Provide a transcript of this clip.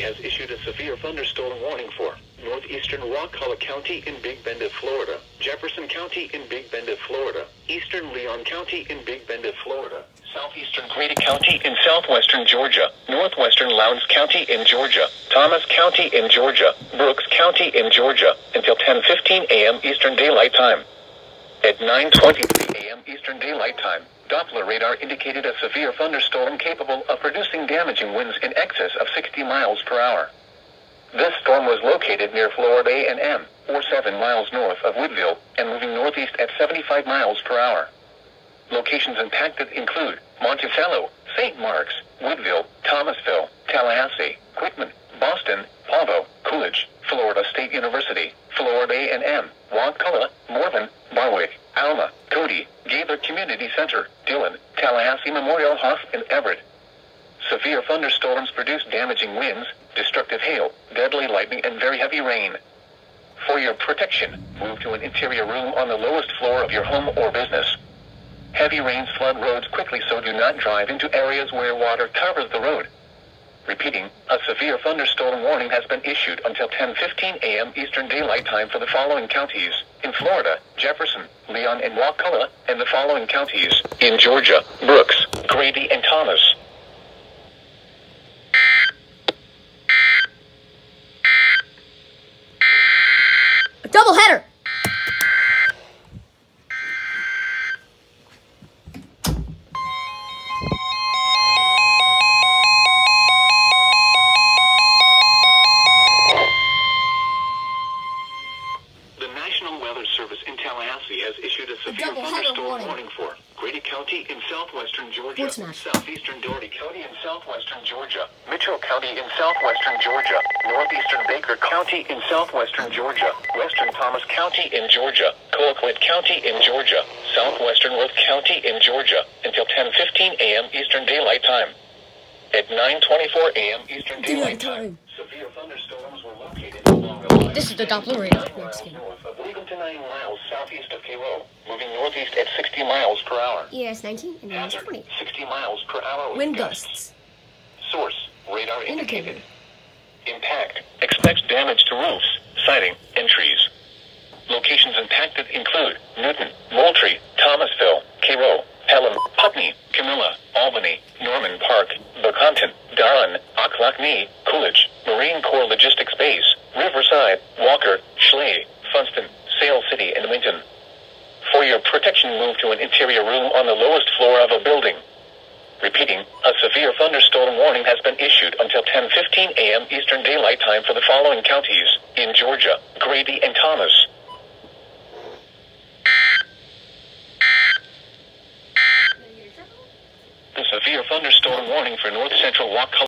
has issued a severe thunderstorm warning for northeastern Wakulla County in Big Bend, Florida, Jefferson County in Big Bend, Florida, eastern Leon County in Big Bend, Florida, southeastern Grady County in southwestern Georgia, northwestern Lowndes County in Georgia, Thomas County in Georgia, Brooks County in Georgia, until 10:15 a.m. Eastern Daylight Time. At 9:23 a.m. Eastern Daylight Time, Doppler radar indicated a severe thunderstorm capable of producing damaging winds in excess of 60 miles per hour. This storm was located near Florida A&M, or 7 miles north of Woodville, and moving northeast at 75 miles per hour. Locations impacted include Monticello, St. Marks, Woodville, Thomasville, Tallahassee, Quitman, Boston, Pavo, Coolidge, Florida State University, Florida A&M, Wakulla, Morven, Barwick, Alma, Cody, Gaither Community Center, Dillon, Tallahassee Memorial Hospital, and Everett. Severe thunderstorms produce damaging winds, destructive hail, deadly lightning, and very heavy rain. For your protection, move to an interior room on the lowest floor of your home or business. Heavy rains flood roads quickly, so do not drive into areas where water covers the road. Repeating, a severe thunderstorm warning has been issued until 10:15 a.m. Eastern Daylight Time for the following counties in Florida: Jefferson, Leon, and Wakulla, and the following counties in Georgia: Brooks, Grady, and Thomas. A double header. The National Weather Service in Tallahassee has issued a severe thunderstorm warning for Grady County in southwestern Georgia, southeastern Doherty County in southwestern Georgia, Mitchell County in southwestern Georgia, northeastern Baker County in southwestern Georgia, western Thomas County in Georgia, Colquitt County in Georgia, southwestern Worth County in Georgia, until 10:15 a.m. Eastern Daylight Time. At 9:24 a.m. Eastern Daylight Time, severe thunderstorms were located along the line. This is the Doppler radar. North of Lincoln to 9 miles southeast of Cairo, moving northeast at 60 miles per hour. ES 19 and ES Hazard, 20. 60 miles per hour. Wind gusts. Source, radar indicated. Indicated. Impact, expects damage to roofs, siding, and trees. Locations impacted include Newton, Moultrie, Thomasville, Cairo, Pelham, Putney, Camilla, Albany, Norman Park, Buckhannon, Darren, Ocklackney, Coolidge, Marine Corps Logistics Base, Riverside, Walker, Schley, Funston, Sail City, and Winton. For your protection, move to an interior room on the lowest floor of a building. Repeating, a severe thunderstorm warning has been issued until 10:15 a.m. Eastern Daylight Time for the following counties in Georgia: Grady and Thomas. The severe thunderstorm warning for north central Wakulla